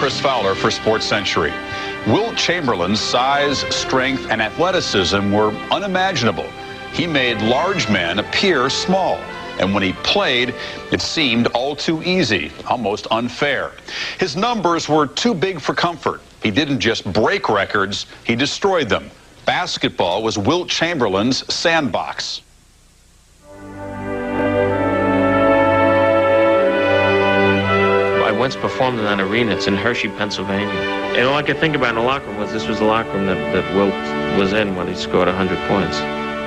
Chris Fowler for Sports Century. Wilt Chamberlain's size, strength, and athleticism were unimaginable. He made large men appear small. And when he played, it seemed all too easy, almost unfair. His numbers were too big for comfort. He didn't just break records, he destroyed them. Basketball was Wilt Chamberlain's sandbox. I once performed in that arena. It's in Hershey, Pennsylvania. And all I could think about in the locker room was this was the locker room that Wilt was in when he scored 100 points.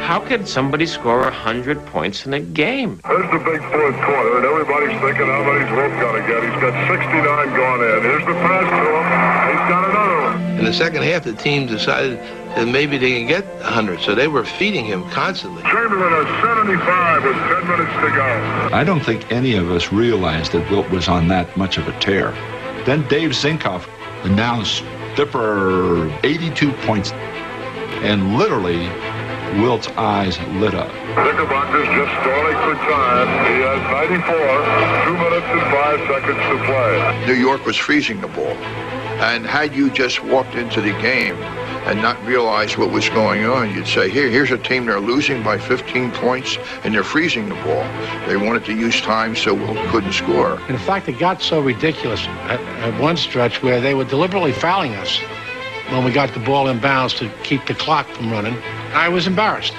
How could somebody score 100 points in a game? There's the big fourth quarter, and everybody's thinking how many's Wilt got to get. He's got 69 gone in. Here's the pass to him. He's got another one. In the second half, the team decided that maybe they can get 100, so they were feeding him constantly. Chamberlain has 75 with 10 minutes to go. I don't think any of us realized that Wilt was on that much of a tear. Then Dave Zinkoff announced for 82 points, and literally Wilt's eyes lit up. Knickerbockers just stalling for time. He has 94, 2 minutes and 5 seconds to play. New York was freezing the ball. And had you just walked into the game and not realized what was going on, you'd say, here's a team, they're losing by 15 points and they're freezing the ball. They wanted to use time so Wilt couldn't score. In fact, it got so ridiculous at one stretch where they were deliberately fouling us when we got the ball in bounds to keep the clock from running. I was embarrassed,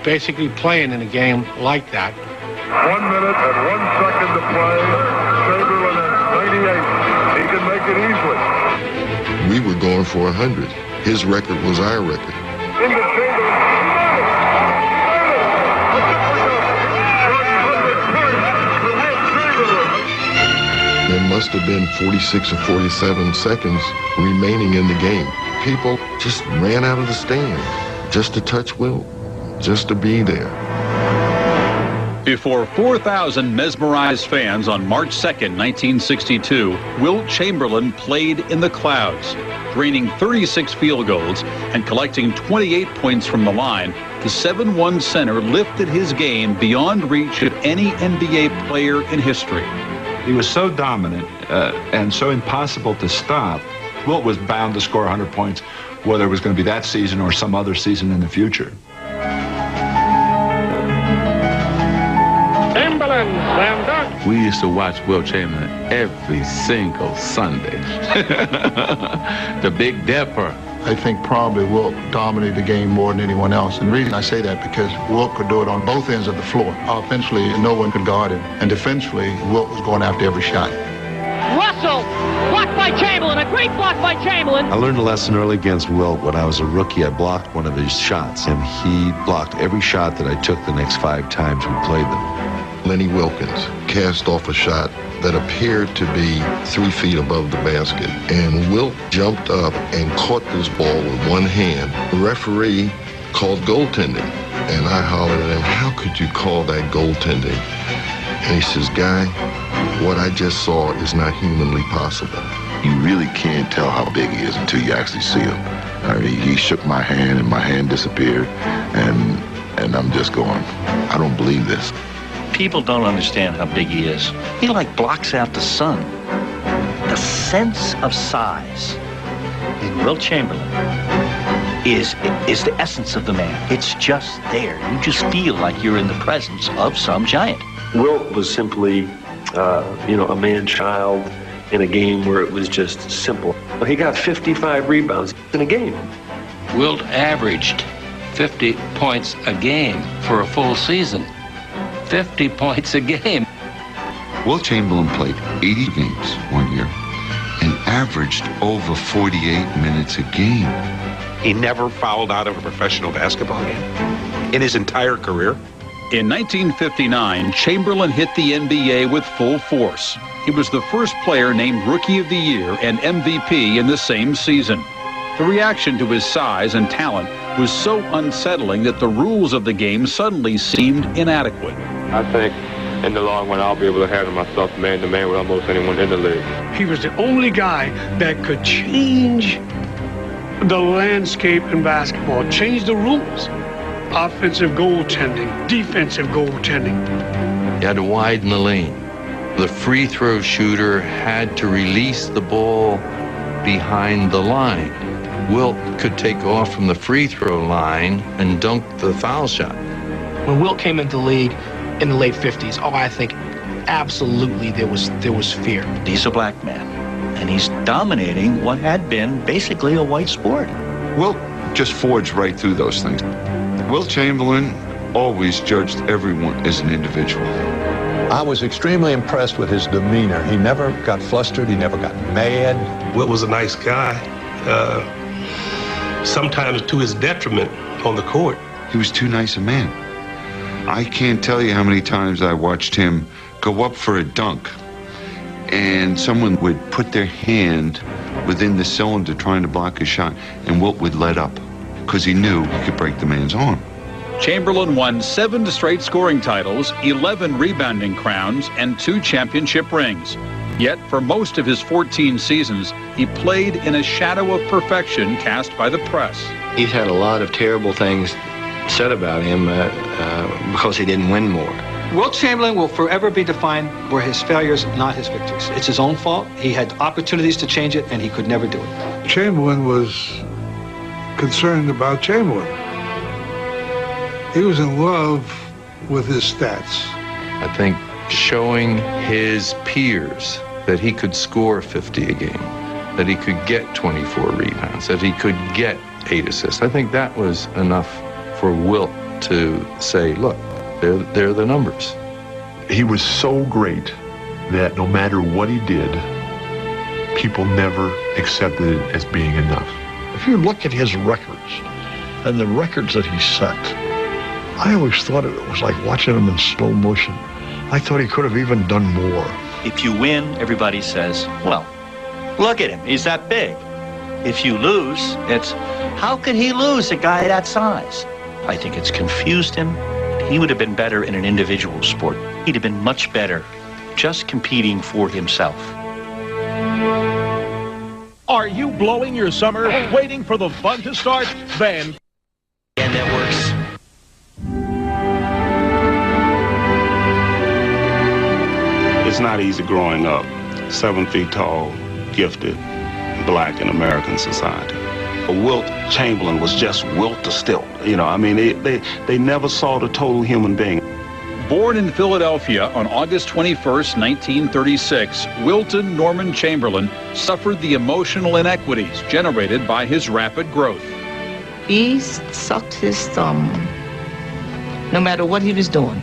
basically playing in a game like that. 1 minute and 1 second to play. Chamberlain at 98. He can make it easily. We were going for 100. His record was our record. Into Chamberlain. There must have been 46 or 47 seconds remaining in the game. People just ran out of the stand just to touch Wilt, just to be there. Before 4,000 mesmerized fans on March 2nd, 1962, Wilt Chamberlain played in the clouds. Draining 36 field goals and collecting 28 points from the line, the 7'1" center lifted his game beyond reach of any NBA player in history. He was so dominant and so impossible to stop. Wilt was bound to score 100 points, whether it was going to be that season or some other season in the future. We used to watch Wilt Chamberlain every single Sunday. The Big Dipper. I think probably Wilt dominated the game more than anyone else. And the reason I say that because Wilt could do it on both ends of the floor. Offensively, no one could guard him. And defensively, Wilt was going after every shot. Russell, blocked by Chamberlain, a great block by Chamberlain. I learned a lesson early against Wilt. When I was a rookie, I blocked one of his shots, and he blocked every shot that I took the next 5 times we played them. Lenny Wilkins cast off a shot that appeared to be 3 feet above the basket, and Wilt jumped up and caught this ball with one hand. The referee called goaltending, and I hollered at him, "How could you call that goaltending?" And he says, "Guy, what I just saw is not humanly possible." You really can't tell how big he is until you actually see him. I mean, he shook my hand and my hand disappeared, and I'm just going, I don't believe this. People don't understand how big he is. He blocks out the sun. The sense of size in Wilt Chamberlain is the essence of the man. It's just there. You just feel like you're in the presence of some giant. Wilt was simply, a man-child in a game where it was just simple. He got 55 rebounds in a game. Wilt averaged 50 points a game for a full season. 50 points a game. Wilt Chamberlain played 80 games one year and averaged over 48 minutes a game. He never fouled out of a professional basketball game in his entire career. In 1959, Chamberlain hit the NBA with full force. He was the first player named Rookie of the Year and MVP in the same season. The reaction to his size and talent was so unsettling that the rules of the game suddenly seemed inadequate. I think in the long run, I'll be able to handle myself man-to-man with almost anyone in the league. He was the only guy that could change the landscape in basketball, change the rules. Offensive goaltending, defensive goaltending. You had to widen the lane. The free throw shooter had to release the ball behind the line. Wilt could take off from the free throw line and dunk the foul shot. When Wilt came into the league in the late 50s, I think absolutely there was fear. He's a black man, and he's dominating what had been basically a white sport. Wilt just forged right through those things. Wilt Chamberlain always judged everyone as an individual. I was extremely impressed with his demeanor. He never got flustered. He never got mad. Wilt was a nice guy, sometimes to his detriment on the court. He was too nice a man. I can't tell you how many times I watched him go up for a dunk and someone would put their hand within the cylinder trying to block his shot, and Wilt would let up because he knew he could break the man's arm. Chamberlain won 7 straight scoring titles, 11 rebounding crowns, and 2 championship rings. Yet, for most of his 14 seasons, he played in a shadow of perfection cast by the press. He's had a lot of terrible things said about him because he didn't win more. Wilt Chamberlain will forever be defined were his failures, not his victories. It's his own fault. He had opportunities to change it, and he could never do it. Chamberlain was concerned about Chamberlain. He was in love with his stats. I think showing his peers that he could score 50 a game, that he could get 24 rebounds, that he could get 8 assists. I think that was enough for Wilt to say, look, they're the numbers. He was so great that no matter what he did, people never accepted it as being enough. If you look at his records and the records that he set, I always thought it was like watching him in slow motion. I thought he could have even done more. If you win, everybody says, well, look at him, he's that big. If you lose, it's, how could he lose a guy that size? I think it's confused him. He would have been better in an individual sport. He'd have been much better just competing for himself. Are you blowing your summer waiting for the fun to start? Then and that works. It's not easy growing up 7 feet tall, gifted, black in American society. Wilt Chamberlain was just Wilt to stilt. You know, I mean, they never saw the total human being. Born in Philadelphia on August 21st, 1936, Wilton Norman Chamberlain suffered the emotional inequities generated by his rapid growth. He sucked his thumb no matter what he was doing.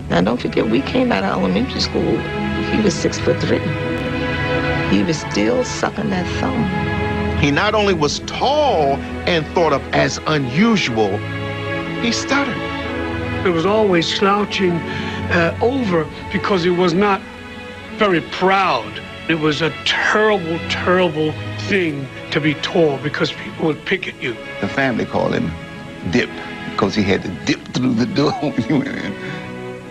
Now, don't forget, we came out of elementary school. He was 6'3". He was still sucking that thumb. He not only was tall and thought of as unusual, he stuttered. It was always slouching over because he was not very proud. It was a terrible, terrible thing to be tall because people would pick at you. The family called him Dip because he had to dip through the door when he went in.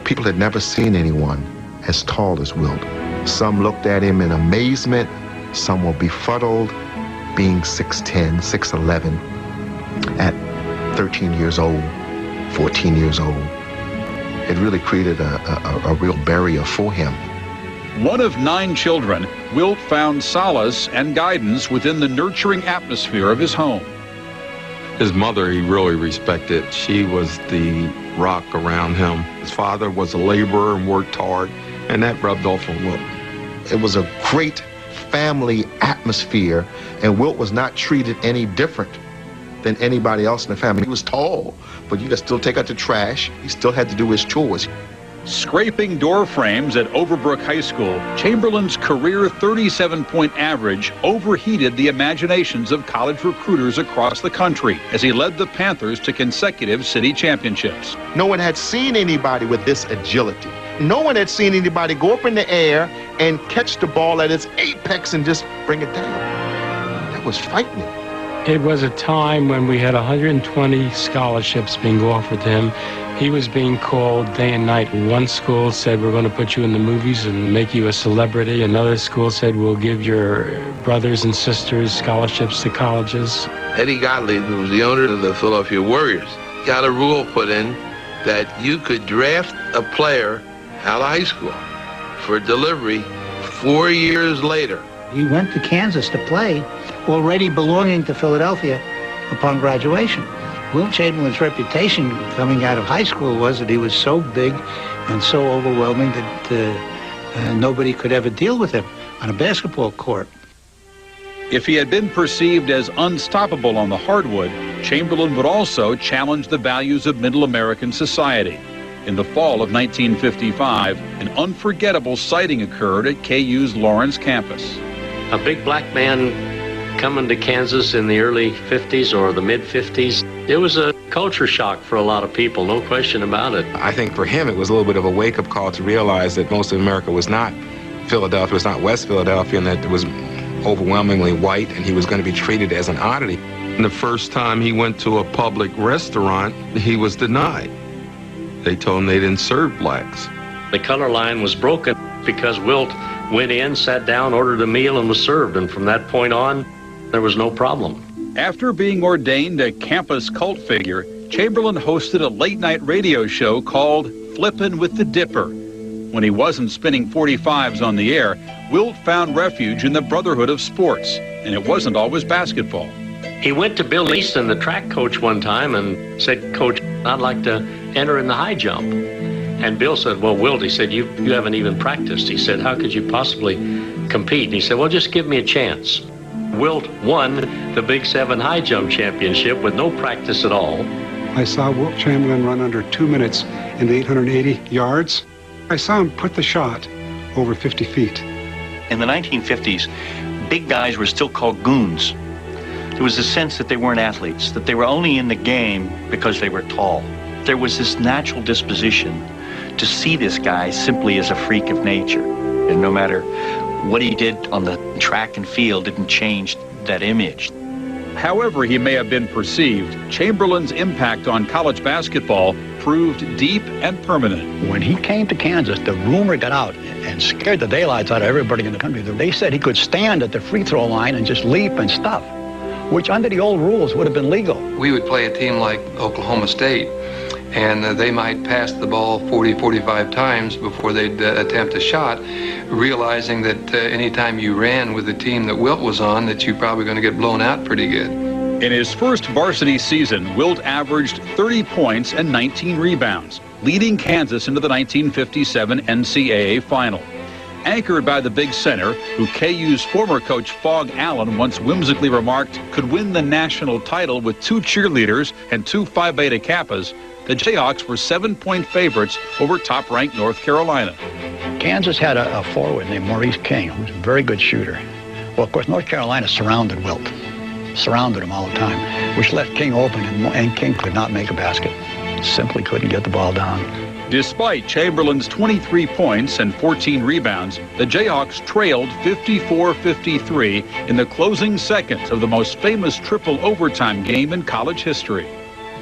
People had never seen anyone as tall as Wilt. Some looked at him in amazement, some were befuddled, being 6'10", 6'11", at 13 years old, 14 years old. It really created a real barrier for him. One of 9 children, Wilt found solace and guidance within the nurturing atmosphere of his home. His mother, he really respected. She was the rock around him. His father was a laborer and worked hard, and that rubbed off on Wilt. It was a great family atmosphere, and Wilt was not treated any different than anybody else in the family. He was tall, but you could still take out the trash. He still had to do his chores. Scraping door frames at Overbrook High School, Chamberlain's career 37-point average overheated the imaginations of college recruiters across the country as he led the Panthers to consecutive city championships. No one had seen anybody with this agility. No one had seen anybody go up in the air and catch the ball at its apex and just bring it down. That was frightening. It was a time when we had 120 scholarships being offered to him. He was being called day and night. One school said, we're going to put you in the movies and make you a celebrity. Another school said, we'll give your brothers and sisters scholarships to colleges. Eddie Gottlieb, who was the owner of the Philadelphia Warriors, got a rule put in that you could draft a player out of high school for delivery 4 years later. He went to Kansas to play, already belonging to Philadelphia upon graduation. Wilt Chamberlain's reputation coming out of high school was that he was so big and so overwhelming that nobody could ever deal with him on a basketball court. If he had been perceived as unstoppable on the hardwood, Chamberlain would also challenge the values of middle American society. In the fall of 1955, an unforgettable sighting occurred at KU's Lawrence campus. A big black man coming to Kansas in the early 50s or the mid-50s, it was a culture shock for a lot of people, no question about it. I think for him it was a little bit of a wake-up call to realize that most of America was not Philadelphia, was not West Philadelphia, and that it was overwhelmingly white, and he was going to be treated as an oddity. And the first time he went to a public restaurant, he was denied. They told him they didn't serve blacks. The color line was broken because Wilt went in, sat down, ordered a meal, and was served. And from that point on, there was no problem. After being ordained a campus cult figure, Chamberlain hosted a late-night radio show called Flippin' with the Dipper. When he wasn't spinning 45s on the air, Wilt found refuge in the brotherhood of sports, and it wasn't always basketball. He went to Bill Easton, the track coach, one time and said, "Coach, I'd like to enter in the high jump." And Bill said, "Well, Wilt," he said, you haven't even practiced." He said, "How could you possibly compete?" And he said, "Well, just give me a chance." Wilt won the Big 7 high jump championship with no practice at all. I saw Wilt Chamberlain run under 2 minutes in 880 yards. I saw him put the shot over 50 feet. In the 1950s, big guys were still called goons. There was a sense that they weren't athletes, that they were only in the game because they were tall. There was this natural disposition to see this guy simply as a freak of nature. And no matter what he did on the track and field didn't change that image. However he may have been perceived, Chamberlain's impact on college basketball proved deep and permanent. When he came to Kansas, the rumor got out and scared the daylights out of everybody in the country. They said he could stand at the free throw line and just leap and stuff, which under the old rules would have been legal. We would play a team like Oklahoma State, and they might pass the ball 40, 45 times before they'd attempt a shot, realizing that anytime you ran with the team that Wilt was on, that you're probably going to get blown out pretty good. In his first varsity season, Wilt averaged 30 points and 19 rebounds, leading Kansas into the 1957 NCAA final. Anchored by the big center, who KU's former coach Fog Allen once whimsically remarked could win the national title with 2 cheerleaders and 2 Phi Beta Kappas, the Jayhawks were 7-point favorites over top-ranked North Carolina. Kansas had a forward named Maurice King, who was a very good shooter. Well, of course, North Carolina surrounded Wilt, surrounded him all the time, which left King open, and King could not make a basket. Simply couldn't get the ball down. Despite Chamberlain's 23 points and 14 rebounds, the Jayhawks trailed 54-53 in the closing seconds of the most famous triple overtime game in college history.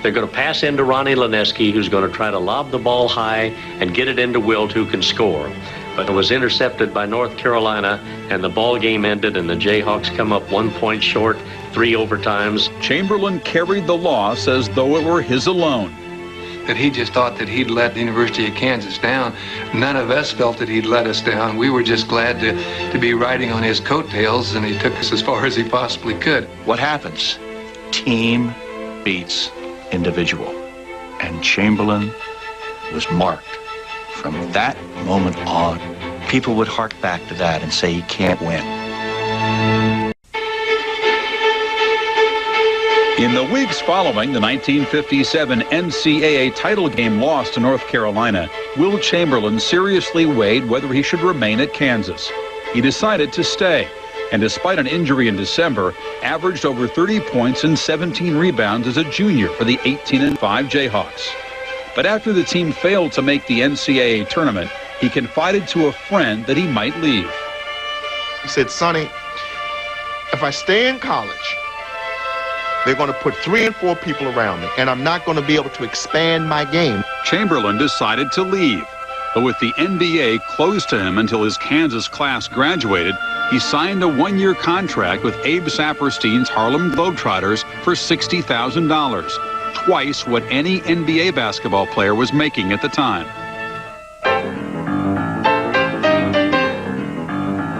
They're going to pass into Ronnie Lineski, who's going to try to lob the ball high and get it into Wilt, who can score. But it was intercepted by North Carolina, and the ball game ended, and the Jayhawks come up 1 point short, 3 overtimes. Chamberlain carried the loss as though it were his alone. That he just thought that he'd let the University of Kansas down. None of us felt that he'd let us down. We were just glad to be riding on his coattails, and he took us as far as he possibly could. What happens? Team beats individual. And Chamberlain was marked. From that moment on, people would hark back to that and say he can't win. In the weeks following the 1957 NCAA title game loss to North Carolina, Wilt Chamberlain seriously weighed whether he should remain at Kansas. He decided to stay, and despite an injury in December, averaged over 30 points and 17 rebounds as a junior for the 18-5 Jayhawks. But after the team failed to make the NCAA tournament, he confided to a friend that he might leave. He said, "Sonny, if I stay in college, they're going to put 3 and 4 people around me, and I'm not going to be able to expand my game." Chamberlain decided to leave. But with the NBA closed to him until his Kansas class graduated, he signed a 1-year contract with Abe Saperstein's Harlem Globetrotters for $60,000, twice what any NBA basketball player was making at the time.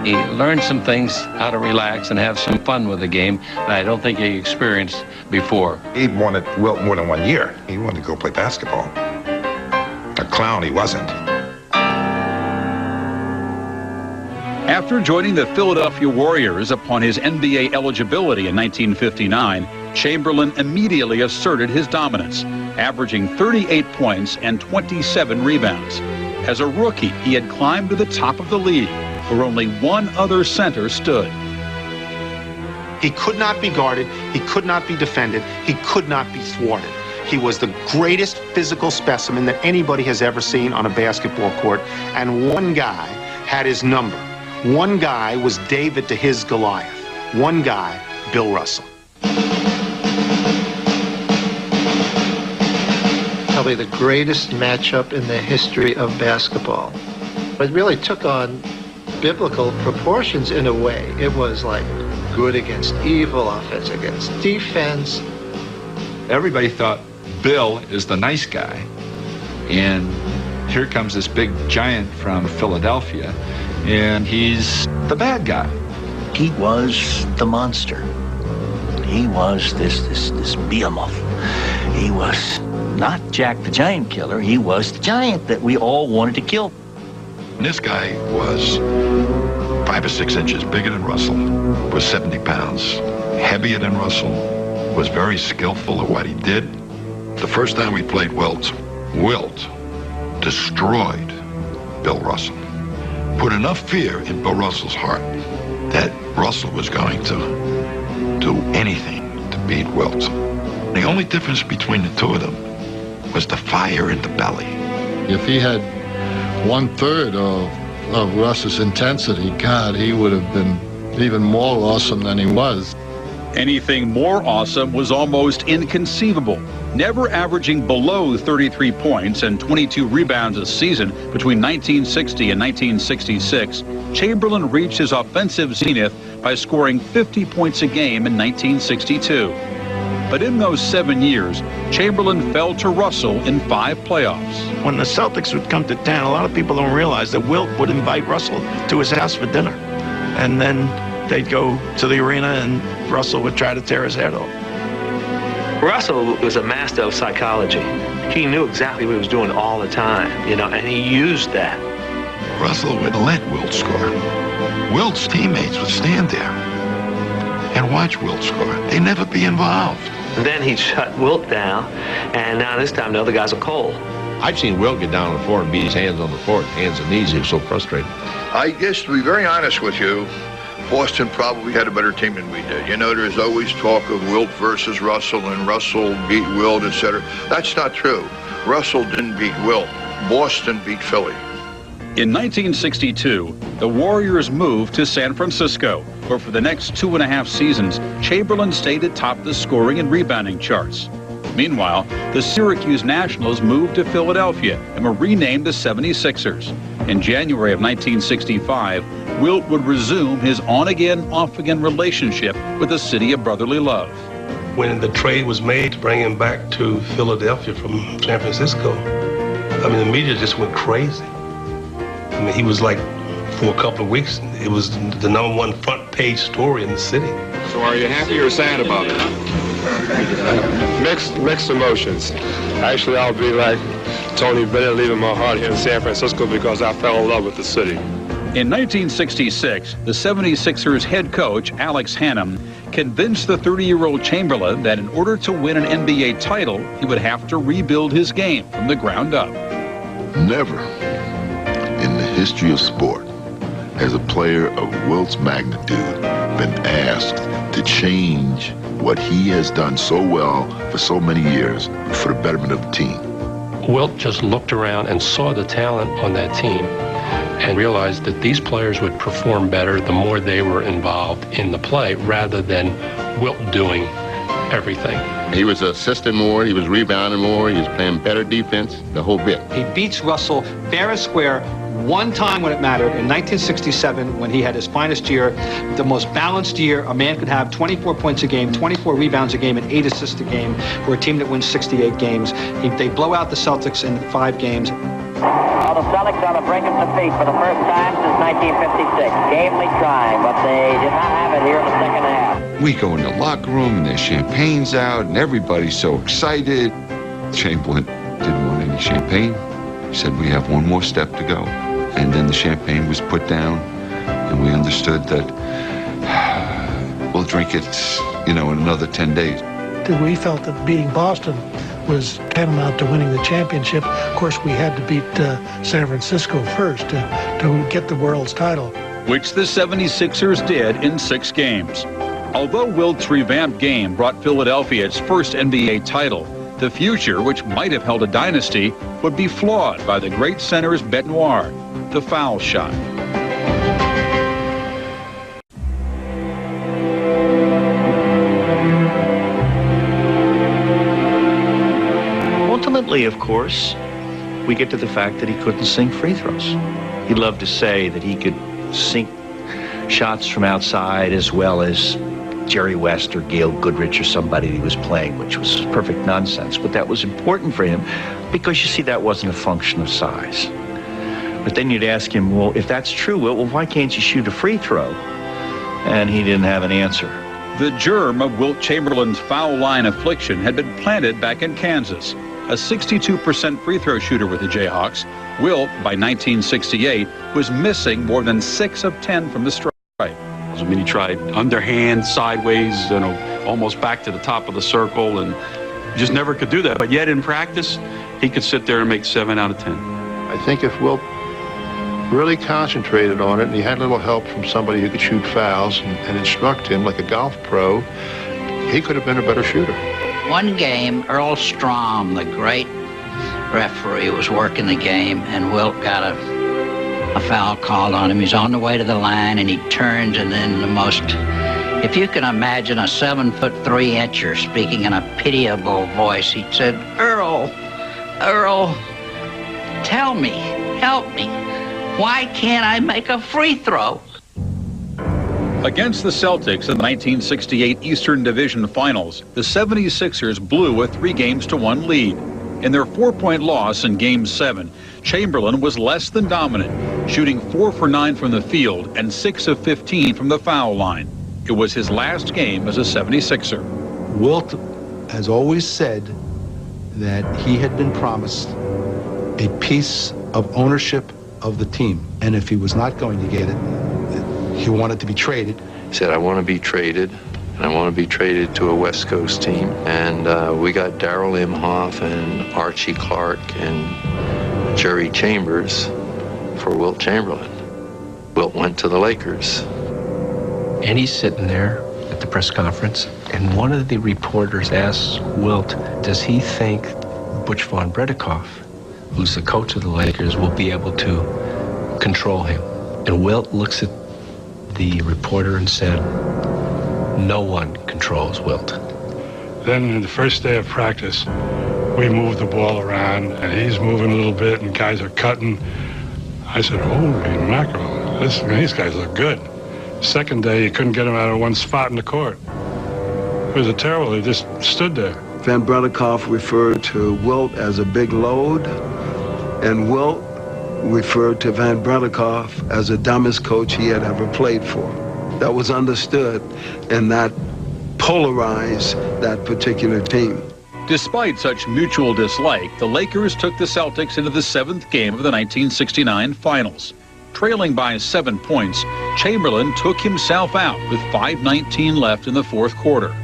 He learned some things, how to relax and have some fun with the game that I don't think he experienced before. He wanted Wilt more than 1 year. He wanted to go play basketball. A clown he wasn't. After joining the Philadelphia Warriors upon his NBA eligibility in 1959, Chamberlain immediately asserted his dominance, averaging 38 points and 27 rebounds. As a rookie, he had climbed to the top of the league, where only one other center stood. He could not be guarded, he could not be defended, he could not be thwarted. He was the greatest physical specimen that anybody has ever seen on a basketball court, and one guy had his number. One guy was David to his Goliath. One guy, Bill Russell. Probably the greatest matchup in the history of basketball. It really took on biblical proportions in a way. It was like good against evil, offense against defense. Everybody thought Bill is the nice guy. And here comes this big giant from Philadelphia, and he's the bad guy. He was the monster. He was this behemoth. He was not Jack the Giant Killer. He was the giant that we all wanted to kill. This guy was 5 or 6 inches bigger than Russell, was 70 pounds, heavier than Russell, was very skillful at what he did. The first time we played Wilt destroyed Bill Russell. Put enough fear in Bill Russell's heart that Russell was going to do anything to beat Wilt. The only difference between the two of them was the fire in the belly. If he had 1/3 of Russ's intensity, God, he would have been even more awesome than he was. Anything more awesome was almost inconceivable. Never averaging below 33 points and 22 rebounds a season between 1960 and 1966, Chamberlain reached his offensive zenith by scoring 50 points a game in 1962. But in those 7 years, Chamberlain fell to Russell in 5 playoffs. When the Celtics would come to town, a lot of people don't realize that Wilt would invite Russell to his house for dinner. And then they'd go to the arena and Russell would try to tear his head off. Russell was a master of psychology. He knew exactly what he was doing all the time, and he used that. Russell would let Wilt score. Wilt's teammates would stand there and watch Wilt score. They'd never be involved. And then he'd shut Wilt down, and now this time the other guys are cold. I've seen Wilt get down on the floor and beat his hands on the floor, hands and knees. He was so frustrated. I guess, to be very honest with you, Boston probably had a better team than we did. There's always talk of Wilt versus Russell and Russell beat Wilt, etc. That's not true. Russell didn't beat Wilt. Boston beat Philly. In 1962, the Warriors moved to San Francisco, where for the next 2.5 seasons, Chamberlain stayed atop the scoring and rebounding charts. Meanwhile, the Syracuse Nationals moved to Philadelphia and were renamed the 76ers. In January of 1965, Wilt would resume his on-again, off-again relationship with the city of brotherly love. When the trade was made to bring him back to Philadelphia from San Francisco, the media just went crazy. He was like, for a couple of weeks, it was the #1 front page story in the city. So are you happy or sad about it? Mixed emotions. Actually, I'll be like Tony Bennett, leaving my heart here in San Francisco because I fell in love with the city. In 1966, the 76ers head coach, Alex Hannum, convinced the 30-year-old Chamberlain that in order to win an NBA title, he would have to rebuild his game from the ground up. Never in the history of sport has a player of Wilt's magnitude been asked to change what he has done so well for so many years for the betterment of the team. Wilt just looked around and saw the talent on that team and realized that these players would perform better the more they were involved in the play rather than Wilt doing everything. He was assisting more, he was rebounding more, he was playing better defense, the whole bit. He beats Russell fair and square one time when it mattered, in 1967, when he had his finest year, the most balanced year a man could have, 24 points a game, 24 rebounds a game, and 8 assists a game for a team that wins 68 games. They blow out the Celtics in 5 games. Now the Celtics on the brink of defeat for the first time since 1956. Gamely trying, but they did not have it here in the second half. We go in the locker room and there's champagne's out and everybody's so excited. Chamberlain didn't want any champagne. He said, we have one more step to go. And then the champagne was put down and we understood that we'll drink it, in another 10 days. We felt that beating Boston was tantamount to winning the championship. Of course, we had to beat San Francisco first to get the world's title. Which the 76ers did in 6 games. Although Wilt's revamped game brought Philadelphia its first NBA title, the future, which might have held a dynasty, would be flawed by the great center's bête noire, the foul shot. Ultimately, of course, we get to the fact that he couldn't sink free throws. He loved to say that he could sink shots from outside as well as Jerry West or Gail Goodrich or somebody he was playing, which was perfect nonsense. But that was important for him because, you see, that wasn't a function of size. But then you'd ask him, well, if that's true, well, why can't you shoot a free throw? And he didn't have an answer. The germ of Wilt Chamberlain's foul line affliction had been planted back in Kansas. A 62% free throw shooter with the Jayhawks, Wilt, by 1968, was missing more than 6 of 10 from the stripe. I mean, he tried underhand, sideways, almost back to the top of the circle, and just never could do that. But yet in practice, he could sit there and make 7 out of 10. I think if Wilt really concentrated on it and he had a little help from somebody who could shoot fouls and instruct him like a golf pro, he could have been a better shooter. One game, Earl Strom, the great referee, was working the game, and Wilt got a foul called on him. He's on the way to the line, and he turns, and then the most, if you can imagine a 7'3" speaking in a pitiable voice, he said, Earl, tell me, help me. Why can't I make a free throw? Against the Celtics in the 1968 Eastern Division Finals, the 76ers blew a 3-1 lead. In their 4-point loss in Game 7, Chamberlain was less than dominant, shooting 4 for 9 from the field and 6 of 15 from the foul line. It was his last game as a 76er. Wilt has always said that he had been promised a piece of ownership of the team, and if he was not going to get it, he wanted to be traded. He said, I want to be traded, and I want to be traded to a West Coast team. And we got Darrell Imhoff and Archie Clark and Jerry Chambers for Wilt Chamberlain. Wilt went to the Lakers. And he's sitting there at the press conference, and one of the reporters asks Wilt, does he think Butch Von Bredikoff, who's the coach of the Lakers, will be able to control him? And Wilt looks at the reporter and said, no one controls Wilt. Then in the first day of practice, we moved the ball around, and he's moving a little bit, and guys are cutting. I said, holy mackerel, these guys look good. Second day, you couldn't get him out of one spot in the court. It was terrible. He just stood there. Van Bredikoff referred to Wilt as a big load, and Wilt referred to Van Bredikoff as the dumbest coach he had ever played for. That was understood, and that polarized that particular team. Despite such mutual dislike, the Lakers took the Celtics into the 7th game of the 1969 Finals. Trailing by 7 points, Chamberlain took himself out with 5:19 left in the 4th quarter.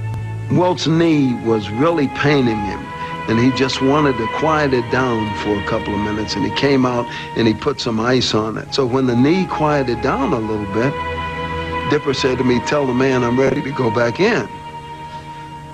Wilt's knee was really paining him, and he just wanted to quiet it down for a couple of minutes, and he came out and he put some ice on it. So when the knee quieted down a little bit, Dipper said to me, tell the man I'm ready to go back in.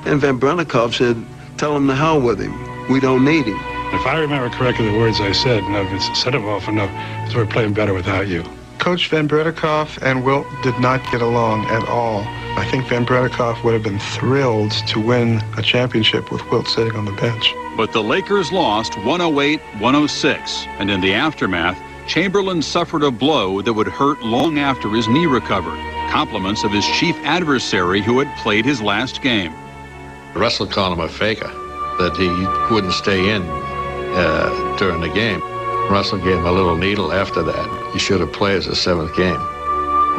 And Van Bredikoff said, tell him to hell with him. We don't need him. If I remember correctly the words I said, and I've said them often enough, so we're playing better without you. Coach Van Bredikoff and Wilt did not get along at all. I think Van Bredikoff would have been thrilled to win a championship with Wilt sitting on the bench. But the Lakers lost 108-106, and in the aftermath, Chamberlain suffered a blow that would hurt long after his knee recovered. Compliments of his chief adversary who had played his last game. The wrestler called him a faker, that he wouldn't stay in during the game. Russell gave him a little needle after that. You should have played as a 7th game.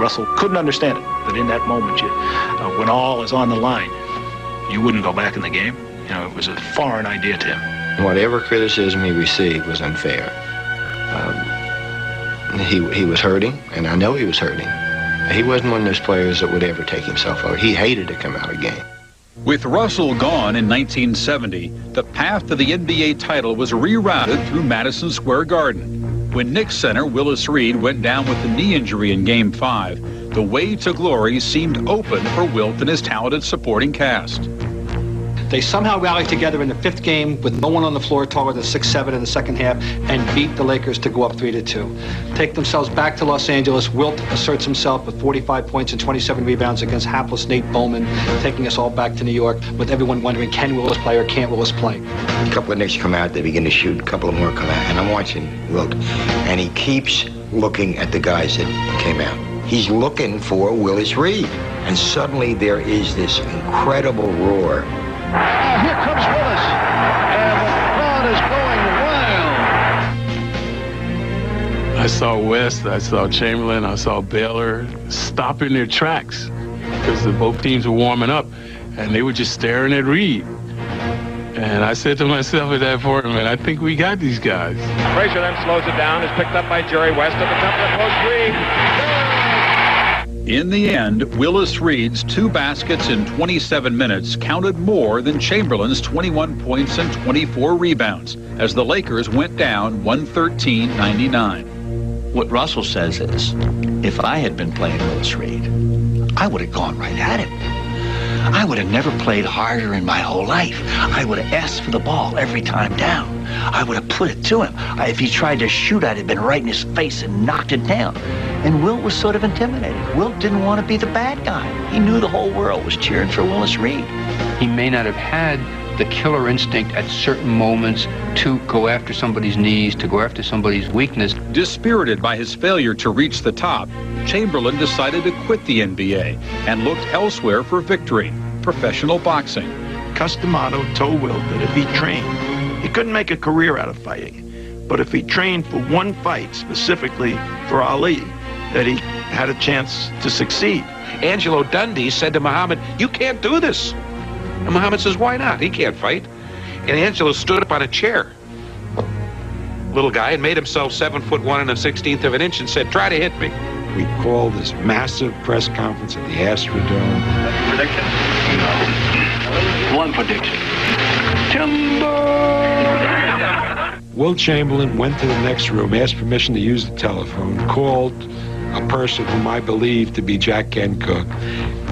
Russell couldn't understand it, that in that moment, when all is on the line, you wouldn't go back in the game. You know, it was a foreign idea to him. Whatever criticism he received was unfair. He was hurting, and I know he was hurting. He wasn't one of those players that would ever take himself over. He hated to come out of game. With Russell gone in 1970, the path to the NBA title was rerouted through Madison Square Garden. When Knicks center Willis Reed went down with a knee injury in Game 5, the way to glory seemed open for Wilt and his talented supporting cast. They somehow rallied together in the 5th game with no one on the floor taller than 6'7" in the second half and beat the Lakers to go up 3-2. Take themselves back to Los Angeles. Wilt asserts himself with 45 points and 27 rebounds against hapless Nate Bowman, taking us all back to New York with everyone wondering, can Willis play or can't Willis play? A couple of Knicks come out, they begin to shoot, a couple of more come out, and I'm watching Wilt, and he keeps looking at the guys that came out. He's looking for Willis Reed, and suddenly there is this incredible roar. Here comes Willis, and the crowd is going wild. I saw West, I saw Chamberlain, I saw Baylor stopping their tracks because both teams were warming up, and they were just staring at Reed. And I said to myself at that point, man, I think we got these guys. Frazier then slows it down, is picked up by Jerry West at the top of the post. Reed. In the end, Willis Reed's 2 baskets in 27 minutes counted more than Chamberlain's 21 points and 24 rebounds as the Lakers went down 113-99. What Russell says is, if I had been playing Willis Reed, I would have gone right at him. I would have never played harder in my whole life. I would have asked for the ball every time down. I would have put it to him. If he tried to shoot, I'd have been right in his face and knocked it down. And Wilt was sort of intimidated. Wilt didn't want to be the bad guy. He knew the whole world was cheering for Willis Reed. He may not have had the killer instinct at certain moments to go after somebody's knees, to go after somebody's weakness. Dispirited by his failure to reach the top, Chamberlain decided to quit the NBA and looked elsewhere for victory, professional boxing. Cus D'Amato told Wilt that if he trained, he couldn't make a career out of fighting. But if he trained for one fight, specifically for Ali, that he had a chance to succeed. Angelo Dundee said to Muhammad, "You can't do this." And Muhammad says, "Why not? He can't fight." And Angelo stood up on a chair, little guy, and made himself 7'1" and 1/16 of an inch and said, "Try to hit me." We called this massive press conference at the Astrodome. Prediction? One prediction. Wilt Chamberlain went to the next room, asked permission to use the telephone, called a person whom I believe to be Jack Kent Cooke,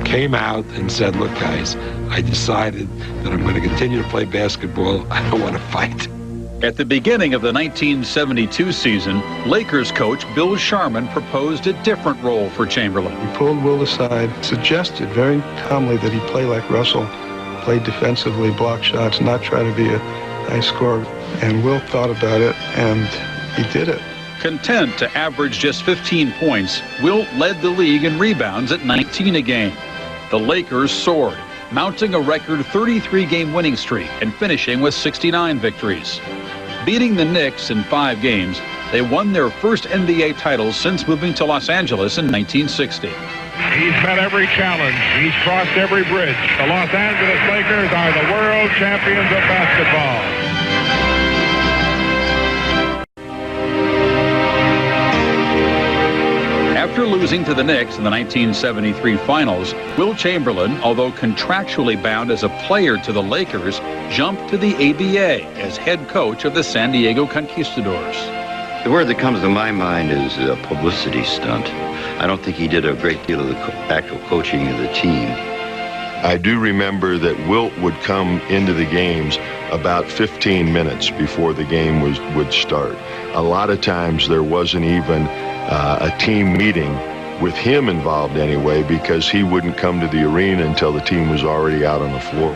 came out and said, "Look, guys, I decided that I'm going to continue to play basketball. I don't want to fight." At the beginning of the 1972 season, Lakers coach Bill Sharman proposed a different role for Chamberlain. He pulled Wilt aside, suggested very calmly that he play like Russell, play defensively, block shots, not try to be a high scorer. And Wilt thought about it, and he did it. Content to average just 15 points, Wilt led the league in rebounds at 19 a game. The Lakers soared, mounting a record 33-game winning streak and finishing with 69 victories. Beating the Knicks in 5 games, they won their first NBA title since moving to Los Angeles in 1960. He's met every challenge. He's crossed every bridge. The Los Angeles Lakers are the world champions of basketball. After losing to the Knicks in the 1973 finals, Wilt Chamberlain, although contractually bound as a player to the Lakers, jumped to the ABA as head coach of the San Diego Conquistadors. The word that comes to my mind is a publicity stunt. I don't think he did a great deal of the actual coaching of the team. I do remember that Wilt would come into the games about 15 minutes before the game would start. A lot of times there wasn't even a team meeting with him involved anyway, because he wouldn't come to the arena until the team was already out on the floor.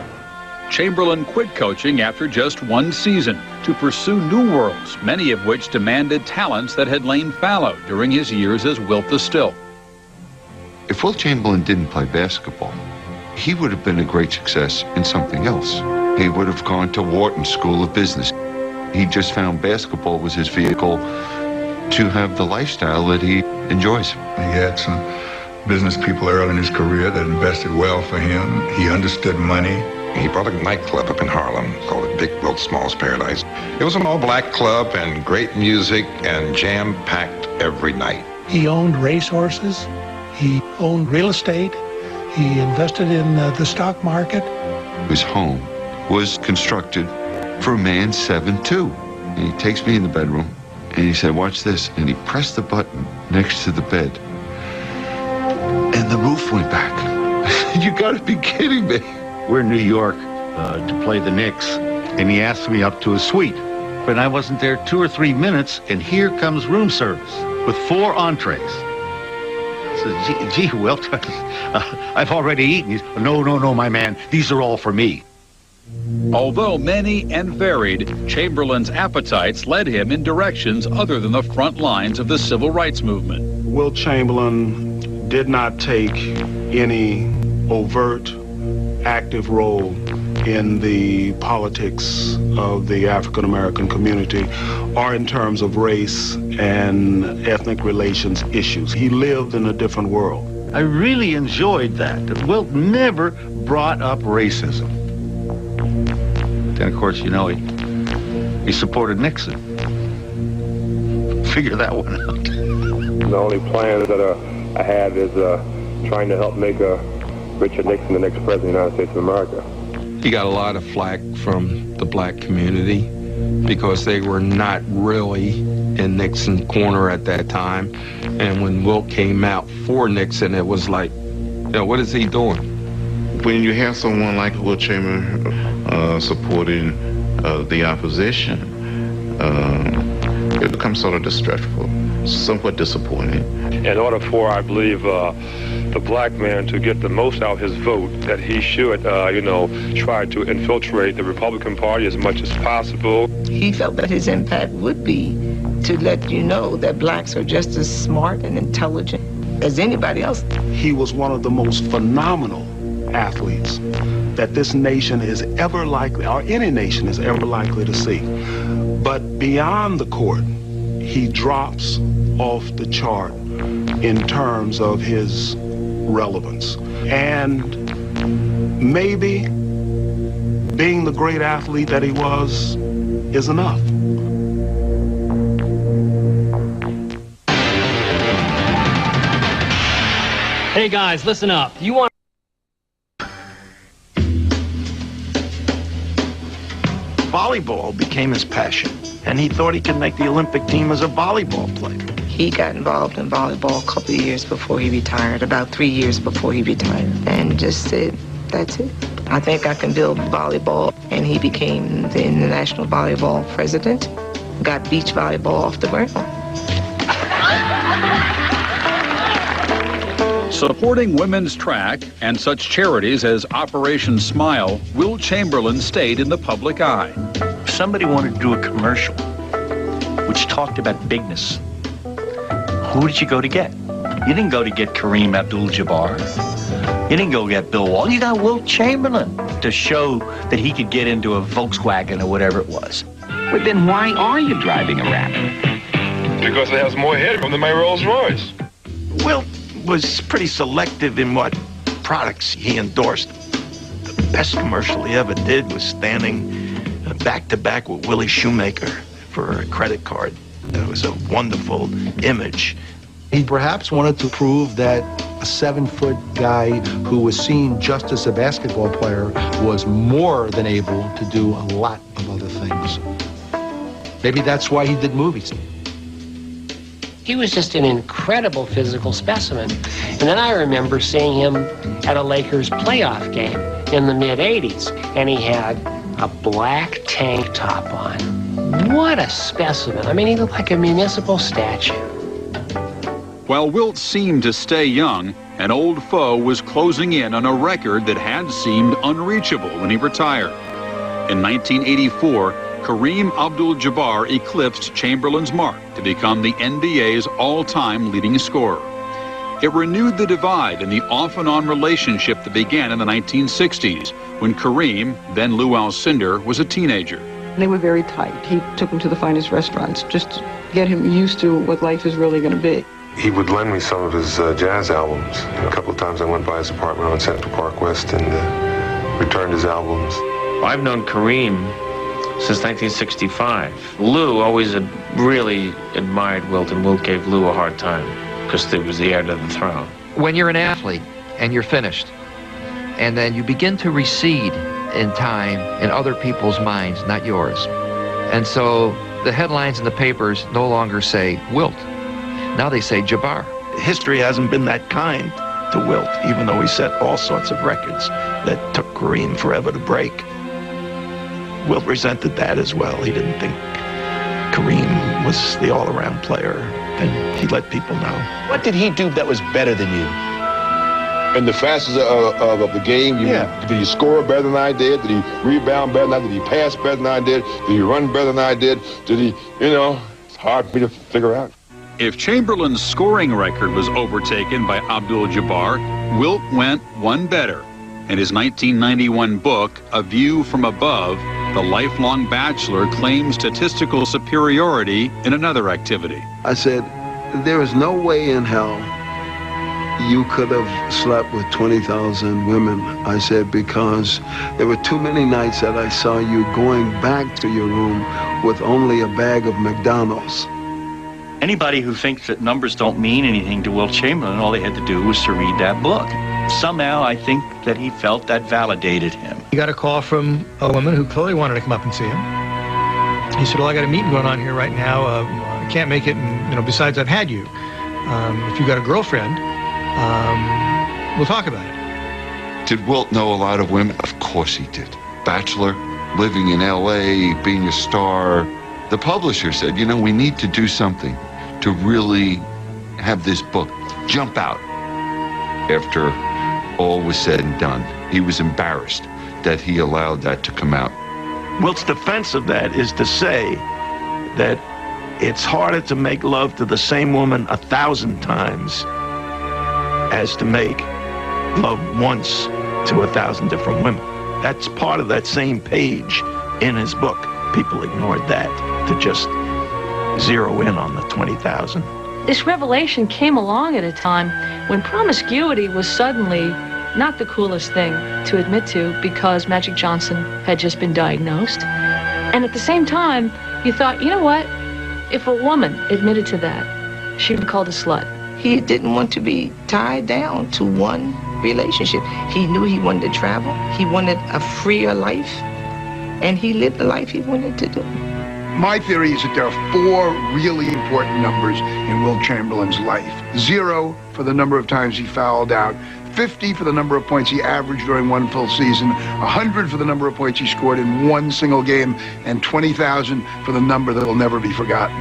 Chamberlain quit coaching after just 1 season to pursue new worlds, many of which demanded talents that had lain fallow during his years as Wilt the Stilt. If Wilt Chamberlain didn't play basketball, he would have been a great success in something else. He would have gone to Wharton School of Business. He just found basketball was his vehicle to have the lifestyle that he enjoys. He had some business people early in his career that invested well for him. He understood money. He brought a nightclub up in Harlem called the Big Wilt Small's Paradise. It was an all-black club and great music and jam-packed every night. He owned racehorses. He owned real estate. He invested in the stock market. His home was constructed for a man 7'2". And he takes me in the bedroom and he said, watch this. And he pressed the button next to the bed. And the roof went back. You gotta be kidding me. We're in New York to play the Knicks, and he asked me up to his suite. But I wasn't there 2 or 3 minutes, and here comes room service with 4 entrees. I said, gee, Wilt, I've already eaten. He said, no, my man, these are all for me. Although many and varied, Chamberlain's appetites led him in directions other than the front lines of the civil rights movement. Wilt Chamberlain did not take any overt, active role in the politics of the African American community or in terms of race and ethnic relations issues. He lived in a different world. I really enjoyed that Wilt never brought up racism. Then, of course, you know, he supported Nixon. Figure that one out. The only plan that I have is trying to help make Richard Nixon the next president of the United States of America. He got a lot of flack from the black community because they were not really in Nixon's corner at that time. And when Wilt came out for Nixon, it was like, you know, what is he doing? When you have someone like Wilt Chamberlain supporting the opposition, it becomes sort of distressful, somewhat disappointing. In order for, I believe, the black man to get the most out of his vote, that he should, try to infiltrate the Republican Party as much as possible. He felt that his impact would be to let you know that blacks are just as smart and intelligent as anybody else. He was one of the most phenomenal athletes that this nation is ever likely, or any nation is ever likely to see. But beyond the court, he drops off the chart in terms of his relevance. And maybe being the great athlete that he was is enough. Hey guys, listen up. You want volleyball became his passion, and he thought he could make the Olympic team as a volleyball player. He got involved in volleyball a couple of years before he retired, about 3 years before he retired, and just said, that's it. I think I can build volleyball, and he became the International Volleyball President, got beach volleyball off the ground. Supporting women's track and such charities as Operation Smile, Wilt Chamberlain stayed in the public eye. If somebody wanted to do a commercial which talked about bigness, who did you go to get? You didn't go to get Kareem Abdul-Jabbar. You didn't go get Bill Walton. You got Wilt Chamberlain to show that he could get into a Volkswagen or whatever it was. But then why are you driving a Raptor? Because it has more headroom than my Rolls Royce. Wilt was pretty selective in what products he endorsed. The best commercial he ever did was standing back-to-back with Willie Shoemaker for a credit card. It was a wonderful image. He perhaps wanted to prove that a 7-foot guy who was seen just as a basketball player was more than able to do a lot of other things. Maybe that's why he did movies. He was just an incredible physical specimen. And then I remember seeing him at a Lakers playoff game in the mid-'80s, and he had a black tank top on. What a specimen. I mean, he looked like a municipal statue. While Wilt seemed to stay young, an old foe was closing in on a record that had seemed unreachable when he retired. In 1984, Kareem Abdul-Jabbar eclipsed Chamberlain's mark to become the NBA's all-time leading scorer. It renewed the divide in the off-and-on relationship that began in the 1960s when Kareem, then Lou Alcindor, was a teenager. They were very tight. He took him to the finest restaurants just to get him used to what life is really going to be. He would lend me some of his jazz albums. A couple of times I went by his apartment on Central Park West and returned his albums. I've known Kareem since 1965. Lou always really admired Wilt, and Wilt gave Lou a hard time because he was the heir to the throne. When you're an athlete and you're finished, and then you begin to recede in time in other people's minds, not yours. And so the headlines in the papers no longer say Wilt. Now they say Jabbar. History hasn't been that kind to Wilt, even though he set all sorts of records that took Kareem forever to break. Wilt resented that as well. He didn't think Kareem was the all-around player, and he let people know. What did he do that was better than you? In the facets of the game, did he score better than I did? Did he rebound better than I did? Did he pass better than I did? Did he run better than I did? Did he, it's hard for me to figure out. If Chamberlain's scoring record was overtaken by Abdul-Jabbar, Wilt went one better. In his 1991 book, A View from Above, the lifelong bachelor claims statistical superiority in another activity. I said, there is no way in hell you could have slept with 20,000 women. I said, because there were too many nights that I saw you going back to your room with only a bag of McDonald's. Anybody who thinks that numbers don't mean anything to Wilt Chamberlain, all they had to do was to read that book. Somehow, I think that he felt that validated him. He got a call from a woman who clearly wanted to come up and see him. He said, well, I got a meeting going on here right now. I can't make it, and, besides, I've had you. If you got a girlfriend, we'll talk about it. Did Wilt know a lot of women? Of course he did. Bachelor, living in L.A., being a star. The publisher said, we need to do something to really have this book jump out. After all was said and done, he was embarrassed that he allowed that to come out. Wilt's defense of that is to say that it's harder to make love to the same woman 1,000 times as to make love once to 1,000 different women. That's part of that same page in his book. People ignored that to just zero in on the 20,000. This revelation came along at a time when promiscuity was suddenly not the coolest thing to admit to because Magic Johnson had just been diagnosed. And at the same time, you thought, you know what? If a woman admitted to that, she'd be called a slut. He didn't want to be tied down to one relationship. He knew he wanted to travel. He wanted a freer life. And he lived the life he wanted to do. My theory is that there are 4 really important numbers in Wilt Chamberlain's life. 0 for the number of times he fouled out, 50 for the number of points he averaged during one full season, 100 for the number of points he scored in one single game, and 20,000 for the number that will never be forgotten.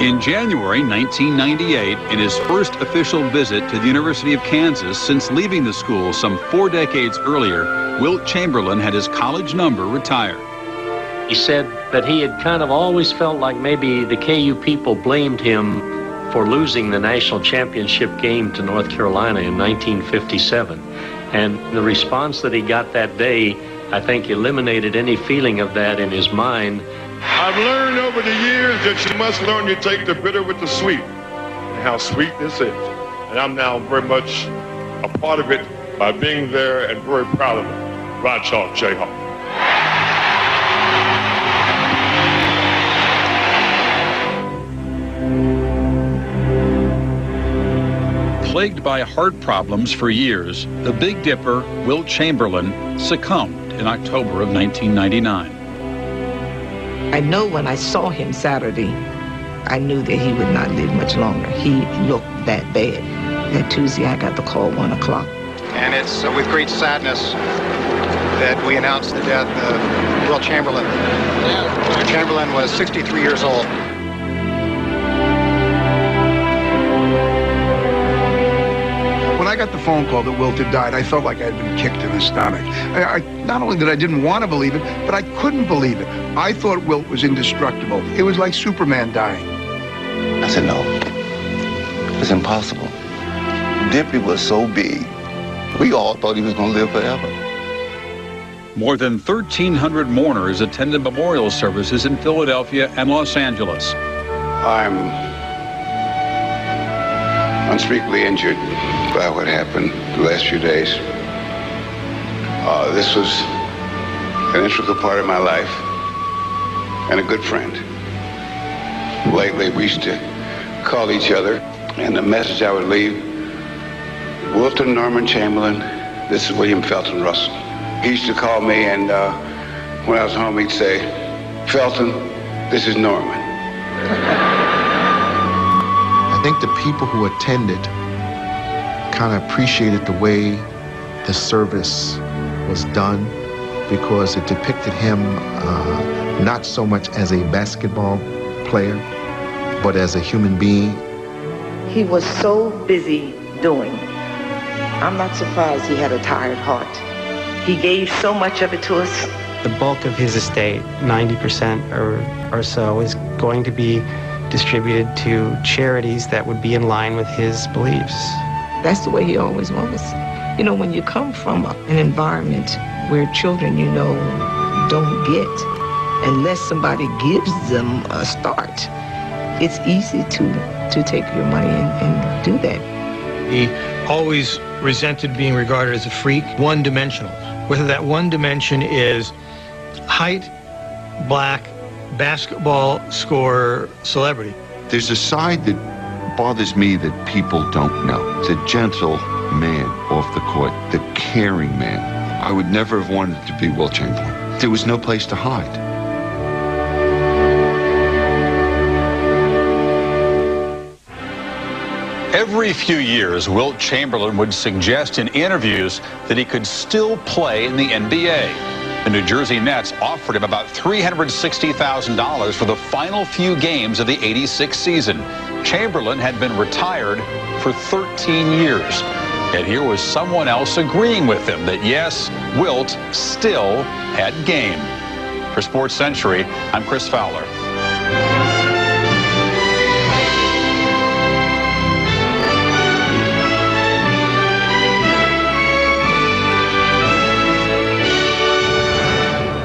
In January 1998, in his first official visit to the University of Kansas since leaving the school some 4 decades earlier, Wilt Chamberlain had his college number retired. He said that he had kind of always felt like maybe the KU people blamed him for losing the national championship game to North Carolina in 1957. And the response that he got that day, I think, eliminated any feeling of that in his mind. I've learned over the years that you must learn to take the bitter with the sweet, and how sweet this is. And I'm now very much a part of it by being there and very proud of it. Rod Chalk, Jayhawk. Plagued by heart problems for years, the Big Dipper, Wilt Chamberlain, succumbed in October of 1999. I know when I saw him Saturday, I knew that he would not live much longer. He looked that bad. That Tuesday, I got the call 1 o'clock. And it's with great sadness that we announce the death of Wilt Chamberlain. Mr. Chamberlain was 63 years old. When I got the phone call that Wilt had died, I felt like I had been kicked in the stomach. Not only that I didn't want to believe it, but I couldn't believe it. I thought Wilt was indestructible. It was like Superman dying. I said, no, it's impossible. Dippy was so big, We all thought he was going to live forever. More than 1,300 mourners attended memorial services in Philadelphia and Los Angeles. I'm unspeakably injured by what happened the last few days. This was an integral part of my life and a good friend. Lately, we used to call each other, and the message I would leave, Wilt Norman Chamberlain, this is William Felton Russell. He used to call me, and when I was home, he'd say, Felton, this is Norman. I think the people who attended kind of appreciated the way the service was done, because it depicted him not so much as a basketball player, but as a human being. He was so busy doing. I'm not surprised he had a tired heart. He gave so much of it to us. The bulk of his estate, 90% or so, is going to be distributed to charities that would be in line with his beliefs. That's the way he always was. You know, when you come from an environment where children, you know, don't get, unless somebody gives them a start, it's easy to take your money and do that. He always resented being regarded as a freak, one-dimensional. Whether that one dimension is height, black, basketball scorer, celebrity. There's a side that bothers me that people don't know. The gentle man off the court, the caring man. I would never have wanted to be Wilt Chamberlain. There was no place to hide. Every few years, Wilt Chamberlain would suggest in interviews that he could still play in the NBA. The New Jersey Nets offered him about $360,000 for the final few games of the '86 season. Chamberlain had been retired for 13 years. And here was someone else agreeing with him that, yes, Wilt still had game. For Sports Century, I'm Chris Fowler.